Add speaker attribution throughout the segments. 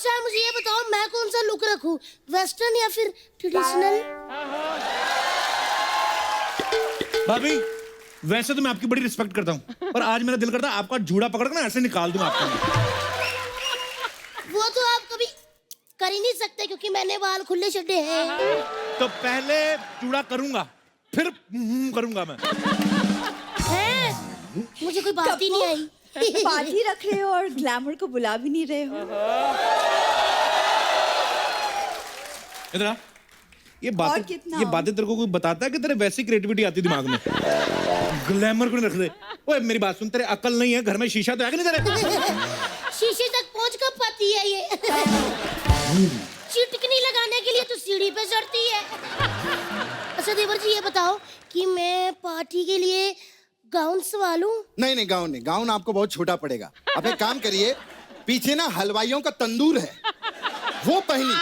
Speaker 1: अच्छा मुझे ये बताओ, मैं कौन सा लुक रखूं, वेस्टर्न या फिर ट्रेडिशनल?
Speaker 2: भाभी वैसे तो मैं आपकी बड़ी रिस्पेक्ट करता हूँ, पर आज मेरा दिल करता है आपका जूड़ा पकड़ के ना ऐसे निकाल दूं आपको।
Speaker 1: वो तो आप कभी कर ही नहीं सकते क्योंकि मैंने बाल खुले छड्डे हैं।
Speaker 2: तो पहले जूड़ा करूंगा फिर करूंगा मैं।
Speaker 1: हैं? मुझे कोई बात ही नहीं आई।
Speaker 3: पार्टी रख रहे हो और ग्लैमर को बुला भी नहीं रहे हो।
Speaker 2: इधर आ। ये बातें तेरे को कोई बताता है कि तेरे वैसी क्रिएटिविटी आती दिमाग में? ग्लैमर को नहीं रख दे। ओए मेरी बात सुन, तेरे अकल नहीं है, घर में शीशा तो है कि नहीं तेरे?
Speaker 1: शीशे तक पहुंच कब पाती है ये? चिटकनी लगाने के लिए तो सीढ़ी पे चढ़ती है। अच्छा देवर जी ये बताओ कि मैं पार्टी के लिए गाउन सवालूं?
Speaker 4: नहीं गाउन नहीं, गाउन आपको बहुत छोटा पड़ेगा। आप एक काम करिए, पीछे ना हलवाइयों का तंदूर है, वो पहनी।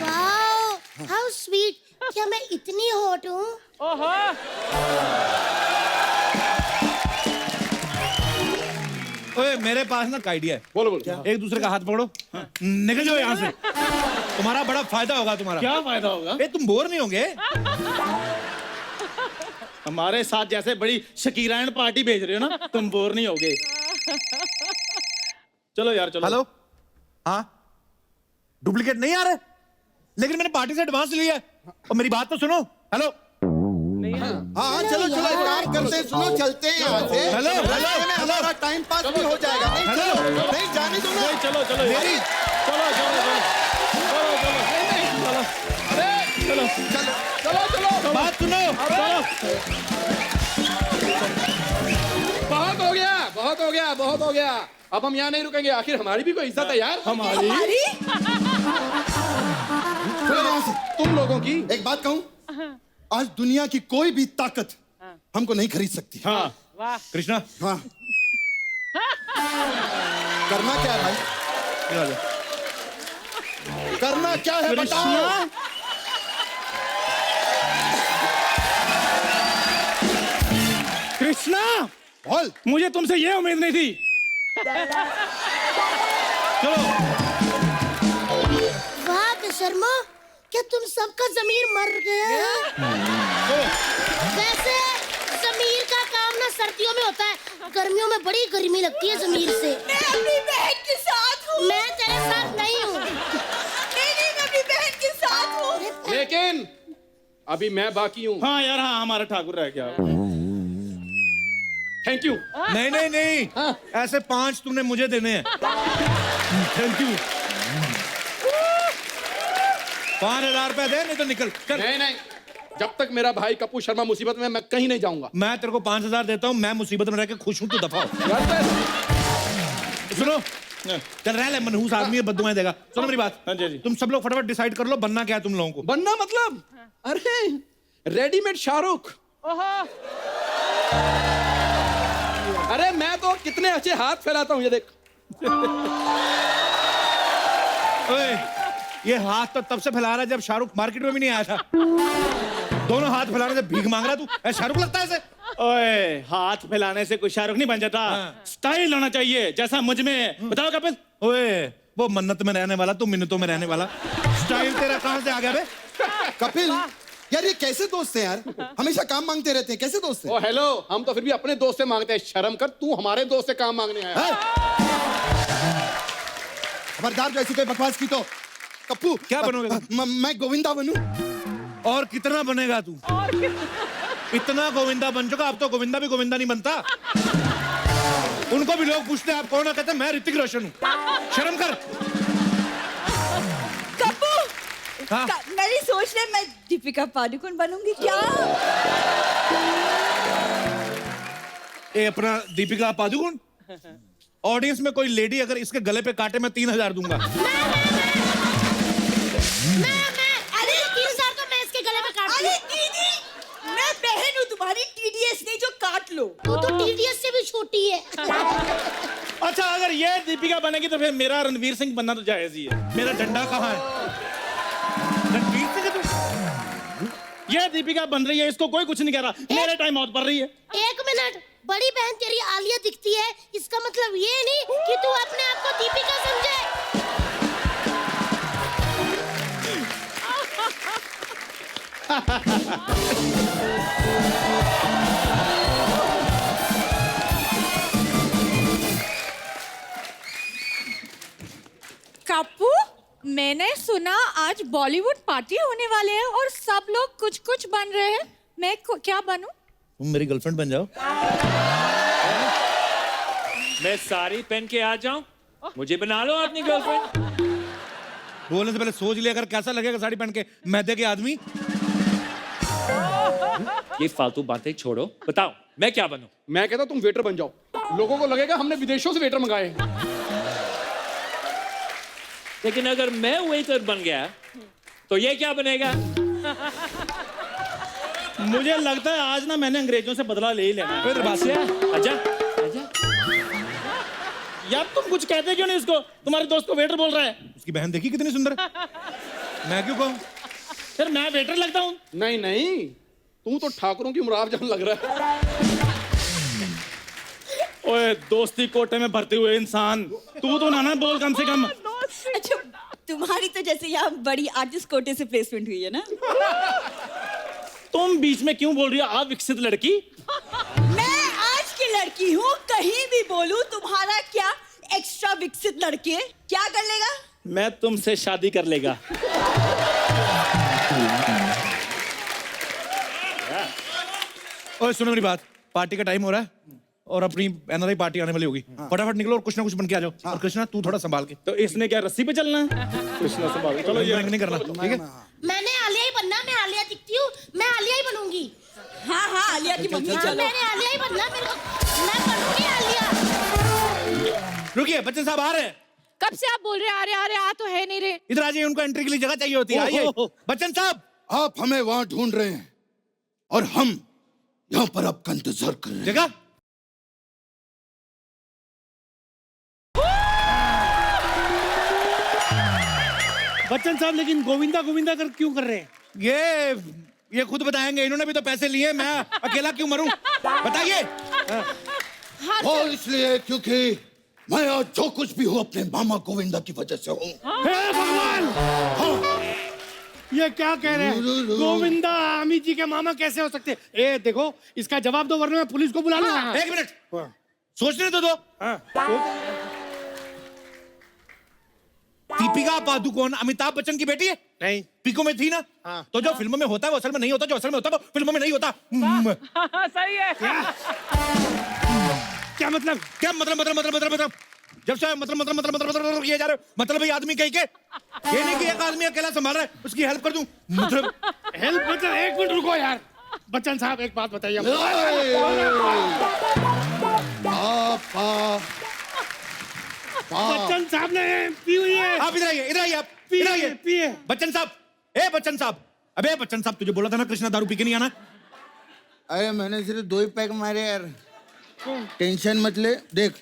Speaker 1: Wow how sweet. क्या मैं इतनी हॉट हूँ?
Speaker 2: ओए मेरे पास ना एक आइडिया है।
Speaker 5: बोलो
Speaker 2: एक दूसरे का हाथ पकड़ो, निकल जाओ यहाँ से। तुम्हारा बड़ा फायदा होगा। तुम्हारा
Speaker 5: क्या फायदा होगा?
Speaker 2: तुम बोर नहीं होंगे।
Speaker 5: हमारे साथ जैसे बड़ी शकीरायन पार्टी भेज रहे हो ना, तुम बोर नहीं होगे। चलो यार चलो।
Speaker 2: हेलो, हाँ डुप्लीकेट नहीं आ रहे, लेकिन मैंने पार्टी से एडवांस लिया है। और मेरी बात तो सुनो। हेलो
Speaker 4: हाँ चलो चलो, एक काम करते हैं, सुनो चलते हैं यहाँ से।
Speaker 2: हेलो
Speaker 4: हमारा टाइम पास भी हो जाएगा। नहीं चलो, नहीं जाने दो ना।
Speaker 5: चलो चलो
Speaker 2: मेरी
Speaker 5: चलो चलो चलो चलो चलो
Speaker 2: बात सुनो।
Speaker 5: बहुत हो गया बहुत हो गया बहुत हो गया। अब हम यहाँ नहीं रुकेंगे, आखिर हमारी भी कोई इज्जत है यार। हमारी तुम लोगों की।
Speaker 4: एक बात कहूँ, आज दुनिया की कोई भी ताकत हमको नहीं खरीद सकती।
Speaker 5: हाँ
Speaker 2: कृष्णा,
Speaker 4: हाँ करना क्या है भाई? करना क्या है बताओ?
Speaker 5: कृष्णा,
Speaker 4: बोल।
Speaker 5: मुझे तुमसे ये उम्मीद नहीं थी।
Speaker 2: चलो।
Speaker 1: वाह शर्मा, क्या तुम सबका जमीर मर गया है? वैसे जमीर का काम ना सर्दियों में होता है, गर्मियों में बड़ी गर्मी लगती है जमीर से।
Speaker 3: मैं अपनी बहन के साथ हूँ।
Speaker 1: मैं तेरे साथ नहीं हूँ।
Speaker 3: नहीं मैं अपनी बहन के साथ हूँ।
Speaker 5: लेकिन अभी मैं बाकी हूँ। हाँ यार हाँ, हमारा ठाकुर रह गया। Thank you.
Speaker 2: नहीं नहीं नहीं, ऐसे 5 तुमने मुझे देने हैं। Thank you. 5,000 रुपए दे, नहीं तो निकल।
Speaker 5: नहीं नहीं, जब तक मेरा भाई कपूर शर्मा मुसीबत में, मैं कहीं नहीं जाऊंगा।
Speaker 2: मैं तेरे को 5,000 देता हूँ, मैं मुसीबत में रह के खुश हूँ, तू दफा हो। सुनो, चल रह ले, मनहूस आदमी है, बद्दुआएं देगा। सुनो मेरी बात।
Speaker 5: हाँ जी।
Speaker 2: तुम सब लोग फटाफट डिसाइड कर लो बनना क्या है तुम लोगों को।
Speaker 5: बनना मतलब, अरे रेडीमेड शाहरुख। अरे मैं तो कितने अच्छे हाथ फैलाता हूँ, ये देख।
Speaker 2: ओए, ये हाथ तो तब से फैला रहा है जब शाहरुख मार्केट में भी नहीं आया था। दोनों हाथ फैलाने से भीख मांग रहा तू। शाहरुख लगता है ऐसे?
Speaker 5: ओए, हाथ फैलाने से कोई शाहरुख नहीं बन जाता। स्टाइल होना चाहिए जैसा मुझ में। बताओ कपिल।
Speaker 2: ओए, वो मन्नत में रहने वाला, तू मिन्नतों में रहने वाला। स्टाइल तेरा कहां से आ गया बे?
Speaker 4: कपिल यार, ये कैसे दोस्त हैं यार? हमेशा काम मांगते रहते हैं, कैसे दोस्त हैं?
Speaker 5: ओ हेलो, हम तो फिर भी अपने दोस्त से मांगते हैं। शर्म कर, तू हमारे दोस्त से काम मांगने आया।
Speaker 4: खबरदार, जैसी कोई बकवास की तो। कप्पू
Speaker 2: क्या बनोगे?
Speaker 4: मैं गोविंदा बनूं?
Speaker 2: और कितना बनेगा तू? इतना गोविंदा बन चुका, अब तो गोविंदा भी गोविंदा नहीं बनता। उनको भी लोग पूछते हैं आप कौन है, कहते हैं मैं ऋतिक रोशन हूँ। शर्म कर।
Speaker 3: कप्पू,
Speaker 2: हाँ?
Speaker 3: मेरी सोच रहे मैं दीपिका पादुकोण बनूंगी क्या?
Speaker 2: ये अपना दीपिका पादुकोण। ऑडियंस में कोई लेडी अगर इसके गले पे काटे, मैं 3,000 दूंगा।
Speaker 1: मैं अरे 3,000 तो मैं इसके गले में काट
Speaker 3: अरे दीदी, मैं बहन हूँ तुम्हारी, TDS नहीं जो काट लो।
Speaker 1: तू तो TDS से भी छोटी है।
Speaker 5: अच्छा, अगर ये दीपिका बनेगी तो फिर मेरा रणवीर सिंह बनना तो जायज ही है।
Speaker 2: मेरा झंडा कहाँ है? रणवीर सिंह है तू?
Speaker 5: ये दीपिका बन रही है, इसको कोई कुछ नहीं कह रहा। मेरे टाइम आउट पड़ रही है।
Speaker 1: 1 मिनट, बड़ी बहन तेरी आलिया दिखती है, इसका मतलब ये नहीं कि तू अपने आप को दीपिका समझे।
Speaker 3: कापू, मैंने सुना आज बॉलीवुड पार्टी होने वाले हैं और सब लोग कुछ कुछ बन रहे हैं। मैं क्या बनूं?
Speaker 2: तुम मेरी गर्लफ्रेंड बन जाओ।
Speaker 6: मैं साड़ी पहन के आ जाऊं, मुझे बना लो अपनी गर्लफ्रेंड।
Speaker 2: बोलने से पहले सोच लिया अगर कैसा लगेगा साड़ी पहन के मैदे के आदमी।
Speaker 6: ये फालतू बातें छोड़ो, बताओ मैं क्या बनूं?
Speaker 7: मैं कहता हूं तुम वेटर बन जाओ, लोगों को लगेगा हमने विदेशों से वेटर मंगाए हैं।
Speaker 6: लेकिन अगर मैं वेटर बन गया तो ये क्या बनेगा?
Speaker 5: मुझे लगता है आज ना मैंने अंग्रेजों से बदला ले ही लेना है।
Speaker 2: फिर बात से
Speaker 6: आजा आजा।
Speaker 5: यार तुम कुछ कहते क्यों नहीं उसको? तुम्हारे दोस्त को वेटर बोल रहा है।
Speaker 2: उसकी बहन देखी कितनी सुंदर है। मैं क्यों कहूँ?
Speaker 5: फिर मैं वेटर लगता हूँ?
Speaker 7: नहीं नहीं, तू तो ठाकुरों की मुराद जान लग रहा है।
Speaker 5: ओए दोस्ती कोटे में भरते हुए इंसान, तू तो ना बोल कम से कम।
Speaker 3: अच्छा, तुम्हारी तो जैसे यहाँ बड़ी आर्टिस्ट कोटे से प्लेसमेंट हुई है ना।
Speaker 5: तुम बीच में क्यों बोल रही हो अविकसित लड़की?
Speaker 3: मैं आज की लड़की हूँ, कहीं भी बोलूँ तुम्हारा क्या एक्स्ट्रा विकसित लड़के क्या कर लेगा?
Speaker 5: मैं तुमसे शादी कर लेगा।
Speaker 2: ओए सुनो मेरी बात, पार्टी का टाइम हो रहा है और अपनी एनआरआई पार्टी आने वाली होगी। फटाफट निकलो और कुछ ना कुछ बन के आ जाओ। और कृष्णा तू थोड़ा संभाल के।
Speaker 5: तो इसने क्या रस्सी पे चलना है? कृष्णा संभाल। चलो ये
Speaker 2: नहीं करना, ठीक है?
Speaker 1: मैंने आलिया ही बनना, मैं आलिया दिखती हूँ, मैं आलिया ही बनूंगी।
Speaker 3: हाँ हाँ, आलिया की मम्मी
Speaker 1: हाँ,
Speaker 3: चलो।
Speaker 1: मैंने आलिया ही बनना, मैं बनूंगी आलिया।
Speaker 2: रुकिए, बच्चन साहब आ रहे हैं।
Speaker 8: कब से आप बोल रहे आ रहे आ तो है नहीं रे।
Speaker 2: इधर आ जाइए, उनको एंट्री के लिए जगह चाहिए होती है। आइए बच्चन साहब।
Speaker 4: आप हमें वहां ढूंढ रहे हैं और हम यहाँ पर आपका इंतजार कर रहे हैं।
Speaker 2: जगह
Speaker 5: बच्चन साहब, लेकिन गोविंदा गोविंदा कर क्यों कर रहे हैं?
Speaker 2: ये खुद बताएंगे, इन्होंने भी तो पैसे लिए, मैं अकेला क्यों मरूं? बताइए।
Speaker 4: वो इसलिए क्योंकि मैं आज जो कुछ भी हूँ अपने मामा गोविंदा की वजह से हूँ।
Speaker 5: हे भगवान! ये क्या कह रहे हैं? गोविंदा अमित जी के मामा कैसे हो सकते? ए देखो, इसका जवाब दो वरना मैं पुलिस को बुला लूंगा।
Speaker 2: एक मिनट, सोचने तो दो। दीपिका पादुकोण अमिताभ बच्चन की बेटी है?
Speaker 5: नहीं।
Speaker 2: पिको में थी ना? तो जो फिल्मों में होता है वो असल में नहीं होता, जो असल में होता है वो फिल्मों में नहीं होता।
Speaker 8: सही है।
Speaker 5: क्या मतलब?
Speaker 2: क्या मतलब? जब से मतलब किए जा रहे हो, मतलब ये आदमी कहीं के, ये नहीं कि एक आदमी अकेला संभाल रहा है, उसकी हेल्प कर दूं। मतलब
Speaker 5: हेल्प मतलब? एक मिनट रुको यार। बच्चन साहब एक बात बताइए। बच्चन साहब ने पी हुई है।
Speaker 2: आप इधर आइए, इधर आइए, आप
Speaker 5: पिए,
Speaker 2: इधर आइए।
Speaker 5: पिए।
Speaker 2: बच्चन साहब, बच्चन साहब, अबे बच्चन साहब, तुझे बोला था ना कृष्णा दारू पी के नहीं आना।
Speaker 4: अरे मैंने सिर्फ 2 ही पैक मारे यार, टेंशन मत ले। देख,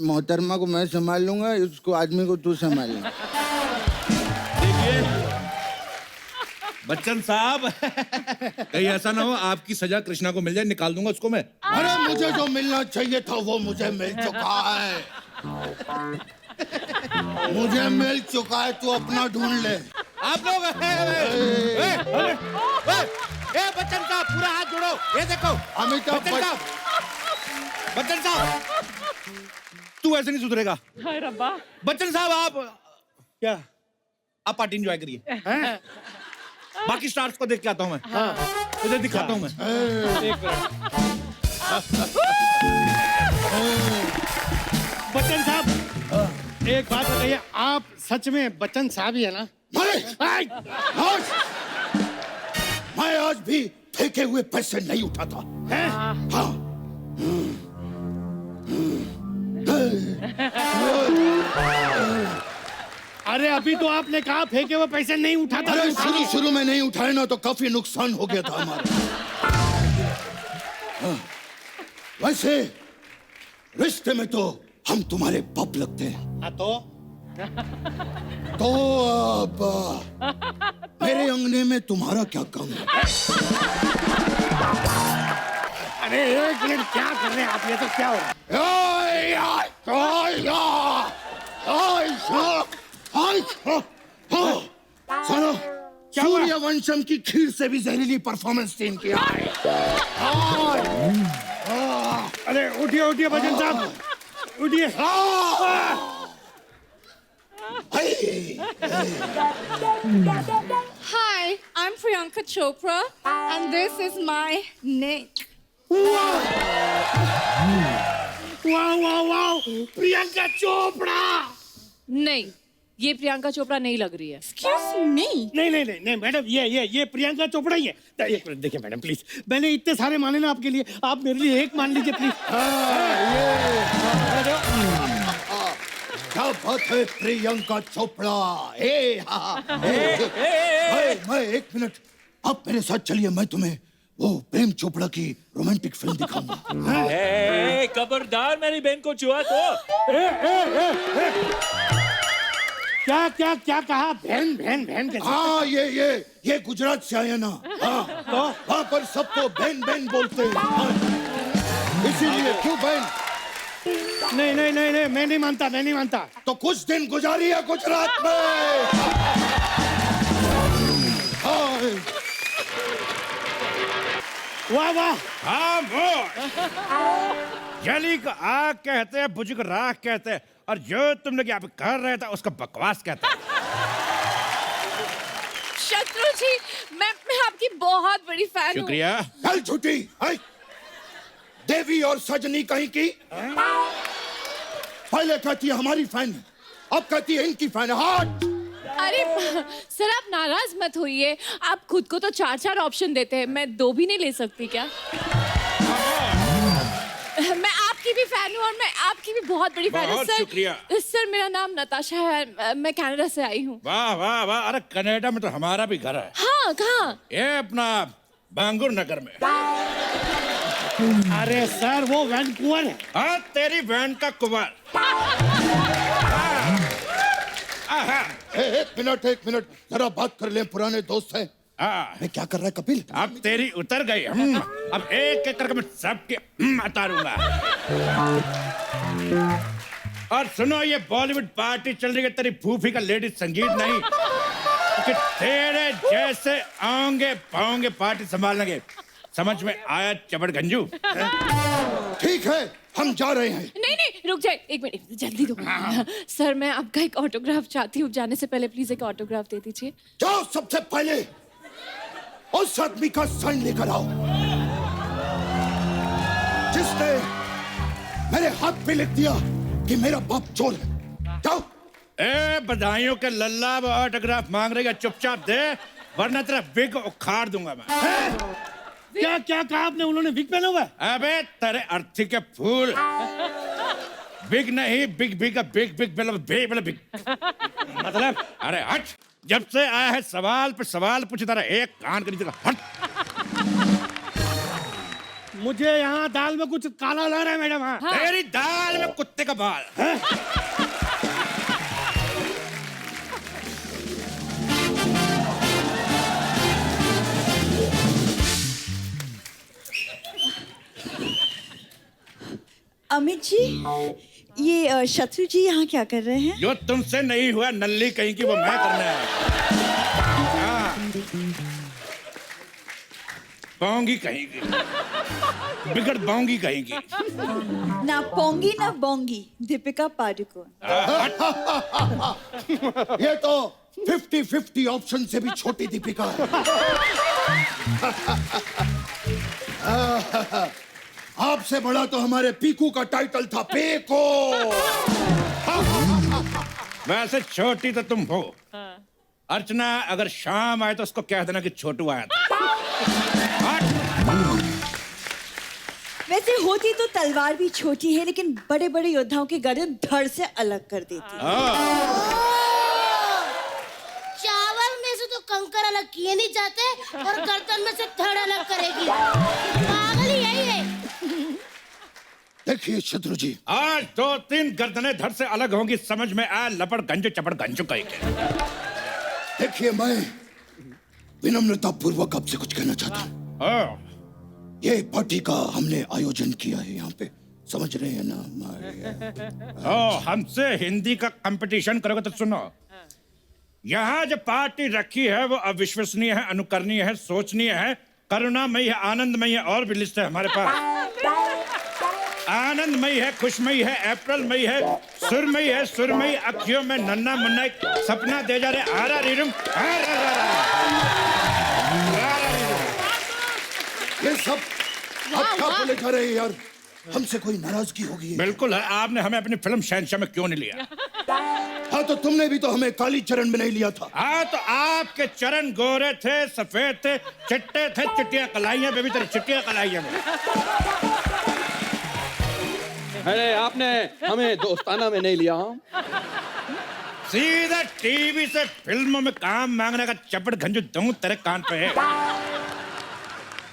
Speaker 4: मोहतरमा को मैं संभाल लूंगा, उसको आदमी को तू संभाल लेना।
Speaker 2: देखिए बच्चन साहब, कहीं ऐसा ना हो आपकी सजा कृष्णा को मिल जाए, निकाल दूंगा उसको मैं।
Speaker 4: अरे मुझे जो मिलना चाहिए था वो मुझे मिल चुका है। मुझे मिल चुका है, तू अपना ढूंढ ले।
Speaker 2: आप लोग बच्चन साहब पूरा हाथ जोड़ो, ये देखो।
Speaker 4: अमिताभ
Speaker 2: बच्चन साहब, बच्चन साहब, तू ऐसे नहीं सुधरेगा।
Speaker 8: हाय रब्बा।
Speaker 2: बच्चन साहब आप
Speaker 5: क्या?
Speaker 2: आप पार्टी एंजॉय करिए। बाकी स्टार्स को देख के आता हूँ मैं। उधर दिखाता हूँ मैं।
Speaker 5: बच्चन साहब एक बात बताइए, आप सच में बच्चन साहब ही है ना?
Speaker 4: मैं आज भी फेंके हुए पैसे नहीं उठाता। हाँ।
Speaker 5: अरे अभी तो आपने कहा फेंके हुए पैसे नहीं उठाता।
Speaker 4: अरे शुरू में नहीं उठाए ना तो काफी नुकसान हो गया था हमारा। हाँ। वैसे रिश्ते में तो हम तुम्हारे बाप लगते हैं। तो अब मेरे अंगने में तुम्हारा क्या काम है?
Speaker 5: अरे एक मिनट, क्या कर रहे हैं आप? ये तो क्या हो रहा है?
Speaker 4: सुनो, सूर्यवंशम की खीर से भी जहरीली परफॉर्मेंस थी इनकी।
Speaker 5: अरे उठिए उठिए भजन साहब, उठिए।
Speaker 3: Hi, I'm Priyanka Chopra, and this is my neck.
Speaker 5: वाह वाह वाह, प्रियंका चोपड़ा।
Speaker 8: नहीं, ये प्रियंका चोपड़ा नहीं लग रही है।
Speaker 3: Excuse me.
Speaker 5: नहीं नहीं नहीं नहीं मैडम, ये प्रियंका चोपड़ा ही है। एक मिनट देखिए मैडम प्लीज, मैंने इतने सारे माने ना आपके लिए, आप मेरे लिए एक मान लीजिए प्लीज।
Speaker 4: क्या बात है प्रियंका चोपड़ा। मैं एक मिनट, आप मेरे साथ चलिए, मैं तुम्हें वो प्रेम चोपड़ा की रोमांटिक फिल्म दिखाऊंगा।
Speaker 6: खबरदार मेरी बहन को छुआ तो।
Speaker 5: क्या क्या क्या कहा? बहन बहन बहन कैसे?
Speaker 4: हाँ, ये गुजरात से आया ना। हाँ, तो वहाँ पर सबको बहन बहन बोलते हैं। हाँ, इसीलिए क्यों बहन?
Speaker 5: नहीं नहीं नहीं नहीं, मैं नहीं मानता।
Speaker 4: तो कुछ दिन गुजारिए गुजरात में। हाँ,
Speaker 5: वाह वाह।
Speaker 2: जली को आग कहते हैं, बुझ को राख कहते हैं, और जो तुम लोग यहाँ पे कर रहे थे उसका बकवास कहते हैं।
Speaker 8: शत्रु जी, मैं आपकी बहुत बड़ी फैन हूँ।
Speaker 2: शुक्रिया।
Speaker 4: कल छुट्टी है। देवी और सजनी कहीं की। पहले कहती है हमारी फैन है, अब कहती है इनकी फैन है। हाथ।
Speaker 8: अरे सर, आप नाराज मत होइए। आप खुद को तो 4-4 ऑप्शन देते हैं, मैं 2 भी नहीं ले सकती क्या? मैं आपकी भी फैन हूँ और मैं आपकी भी बहुत बड़ी फैन हूँ
Speaker 2: बहुत
Speaker 8: सर।
Speaker 2: शुक्रिया।
Speaker 8: सर, मेरा नाम नताशा है, मैं कनाडा से आई हूँ।
Speaker 2: वाह वाह वाह, अरे कनाडा में तो हमारा भी घर है।
Speaker 8: हाँ, कहाँ?
Speaker 2: ये अपना बांगुर नगर में।
Speaker 5: अरे सर, वो वैनकूवर है।
Speaker 2: हाँ, तेरी बहन का कुंवर।
Speaker 4: एक मिनट, जरा बात कर ले, पुराने दोस्त हैं। मैं क्या कर रहा है कपिल?
Speaker 2: अब तेरी उतर गई। अब एक एक करके मैं सबके उतारूंगा। और सुनो, ये बॉलीवुड पार्टी चल रही है तेरी फूफी का लेडीज संगीत नहीं, कि तेरे जैसे आएंगे पाओगे पार्टी संभालने। समझ में आया चबड़ गंजू?
Speaker 4: ठीक है, हम जा रहे हैं।
Speaker 8: नहीं, रुक जाए, एक मिनट, जल्दी दो। सर, मैं आपका एक ऑटोग्राफ चाहती हूँ। जाने से पहले प्लीज एक ऑटोग्राफ दे दीजिए।
Speaker 4: जाओ, सबसे पहले उस आदमी का साइन लेकर आओ जिसने मेरे हाथ पे लिख दिया कि मेरा बाप चोर है। जाओ।
Speaker 2: ए, बधाइयों के लल्ला, वो ऑटोग्राफ मांग रही है, चुपचाप दे, वरना तेरा विग उखाड़ दूंगा मैं।
Speaker 5: क्या क्या कहा आपने? उन्होंने विग पहना हुआ है?
Speaker 2: अबे तेरे अर्थी के फूल, बिग नहीं, बिग बिग बिग मतलब। अरे हट, जब से आया है सवाल पे सवाल पूछता रहा, एक कान के नीचे का हट।
Speaker 5: मुझे यहाँ दाल में कुछ काला लग रहा है मैडम। हाँ,
Speaker 2: तेरी दाल में कुत्ते का बाल।
Speaker 9: अमित जी, ये शत्रु जी यहाँ क्या कर रहे हैं?
Speaker 2: जो तुमसे नहीं हुआ नल्ली कहीं की, वो मैं करना है। पाऊंगी कहीं की, बिगड़ पाऊंगी कहीं की।
Speaker 9: ना पोंगी ना बोंगी, दीपिका पादुकोण।
Speaker 4: ये तो 50-50 ऑप्शन से भी छोटी दीपिका है। आपसे बड़ा तो हमारे पीकू का टाइटल था, पेको।
Speaker 2: वैसे छोटी तो तुम हो। अर्चना अगर शाम आए तो उसको कह देना कि छोटू आया था।
Speaker 9: वैसे होती तो तलवार भी छोटी है, लेकिन बड़े बड़े योद्धाओं की गर्दन धड़ से अलग कर देती है।
Speaker 1: चावल में से तो कंकर अलग किए नहीं जाते और गर्दन में से धड़ अलग करेगी। पागल ही यही है।
Speaker 4: देखिए शत्रु जी,
Speaker 2: आज 2-3 गर्दनें धड़ से अलग होंगी, समझ में आया? लपड़ गंजो चपड़ गंजो कहीं के।
Speaker 4: देखिए, मैं विनम्रता पूर्वक आपसे कुछ कहना चाहता हूँ। ये पार्टी का हमने आयोजन किया है यहाँ पे, समझ रहे हैं ना हमारे।
Speaker 2: ओ, हमसे हिंदी का कंपटीशन करोगे तो सुनो, यहाँ जो पार्टी रखी है वो अविश्वसनीय है, अनुकरणीय है, सोचनीय है, करुणामयी है, आनंदमयी है, और भी लिस्ट है हमारे पास। आनंदमयी है, खुशमयी है, अप्रैलमयी है, सुरमयी है, सुरमयी अखियों में नन्ना मुन्ना एक सपना दे जा रहे, आरा रिरुम,
Speaker 4: ये सब आप क्या बोले जा रहे हैं यार? हमसे कोई नाराजगी होगी?
Speaker 2: बिल्कुल है, आपने हमें अपनी फिल्म शहंशाह में क्यों नहीं लिया?
Speaker 4: हाँ तो तुमने भी तो हमें काली चरण में नहीं लिया था।
Speaker 2: हाँ तो आपके चरण गोरे थे, सफेद थे, चिट्टे थे, चिट्टियां कलाइयां बेबी तेरी चिट्टियां कलाइयां में।
Speaker 7: अरे आपने हमें दोस्ताना में नहीं लिया।
Speaker 2: सीधा टीवी से फिल्मों में काम मांगने का चपड़ गंजू दूं तेरे कान पे है।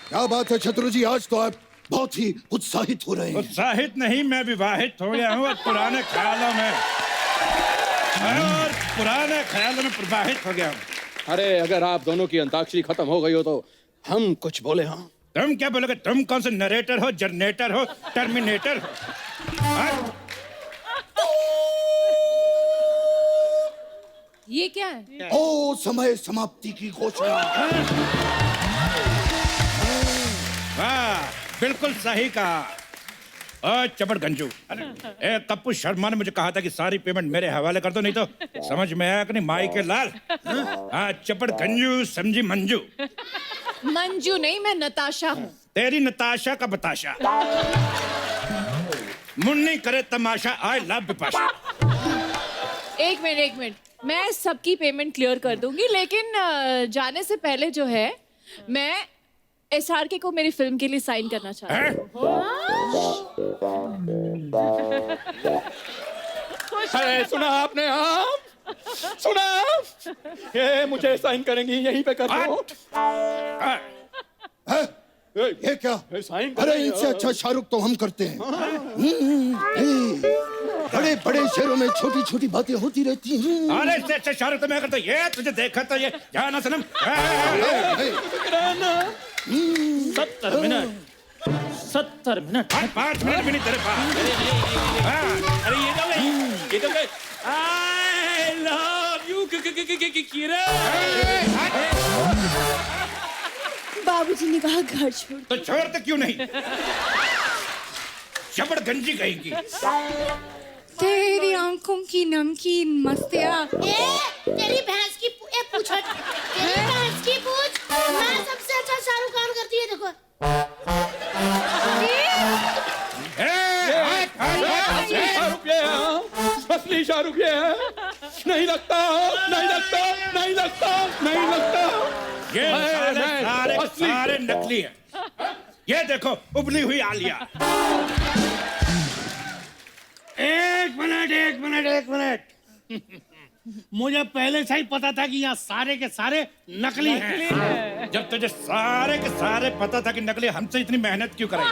Speaker 4: क्या बात है शत्रु जी, आज तो आप बहुत ही उत्साहित हो रहे हैं।
Speaker 2: उत्साहित नहीं, मैं विवाहित हो गया हूँ और पुराने ख्यालों में प्रवाहित हो गया हूँ।
Speaker 7: अरे अगर आप दोनों की अंताक्षरी खत्म हो गई हो तो हम कुछ बोले। हाँ
Speaker 2: तुम क्या बोलोगे? तुम कौन से नरेटर हो, जनरेटर हो, टर्मिनेटर हो? हाँ?
Speaker 8: ये क्या है?
Speaker 4: ओ, समय समाप्ति की घोषणा।
Speaker 2: वाह, बिल्कुल सही कहा। ओ चपड़ गंजू, ए कप्पू शर्मा ने मुझे कहा था कि सारी पेमेंट मेरे हवाले कर दो, नहीं तो समझ में आया कि नहीं माई के लाल। हाँ चपड़ गंजू समझी मंजू।
Speaker 8: मंजू नहीं, मैं नताशा हूँ।
Speaker 2: तेरी नताशा का बताशा, मुन्नी करे तमाशा, आई लव बिपाशा।
Speaker 8: एक मिनट, मैं सबकी पेमेंट क्लियर कर दूंगी, लेकिन जाने से पहले जो है मैं SRK को मेरी फिल्म के लिए साइन करना चाहती हूँ।
Speaker 7: अरे सुना आपने? हाँ सुना, ये मुझे साइन करेंगी, यहीं पे कर दो।
Speaker 4: ये क्या?
Speaker 7: साइन
Speaker 4: अरे इनसे अच्छा शाहरुख तो हम करते हैं। बड़े बड़े शहरों में छोटी छोटी बातें होती रहती हैं।
Speaker 2: अरे इससे अच्छा शाहरुख तो मैं करता, ये तुझे देखा तो ये जाना सनम।
Speaker 6: 70 मिनट
Speaker 2: 5 मिनट भी नहीं तेरे पास।
Speaker 6: अरे ये तो गए आई लव यू किरण।
Speaker 9: बाबूजी ने कहा घर छोड़।
Speaker 2: तो छोड़ते क्यों नहीं? चपड़ गंजी कहेगी।
Speaker 3: तेरी आंखों की नमकीन मस्तिया।
Speaker 1: तेरी भैंस की पूछट, तेरी भैंस की पूछ। मैं सबसे अच्छा शाहरुख खान करती है, देखो।
Speaker 7: शाहरुख ये है, असली शाहरुख ये है। नहीं लगता, नहीं लगता, नहीं लगता, नहीं लगता।
Speaker 2: ये सारे नकली हैं। ये देखो उबली हुई आलिया।
Speaker 5: एक मिनट। मुझे पहले से ही पता था कि यहाँ सारे के सारे नकली हैं।
Speaker 2: जब तुझे सारे के सारे पता था कि नकली, हमसे इतनी मेहनत क्यों करे?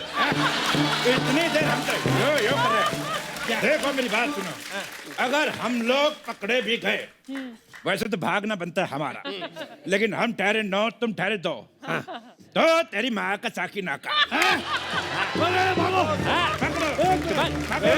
Speaker 2: इतनी देर हमसे यो कर रहे। देखो मेरी बात सुनो, अगर हम लोग पकड़े भी गए, वैसे तो भागना बनता है हमारा, लेकिन हम ठहरे 9, तुम ठहरे 2, तो तेरी माँ का साकी नाका।
Speaker 6: भागो।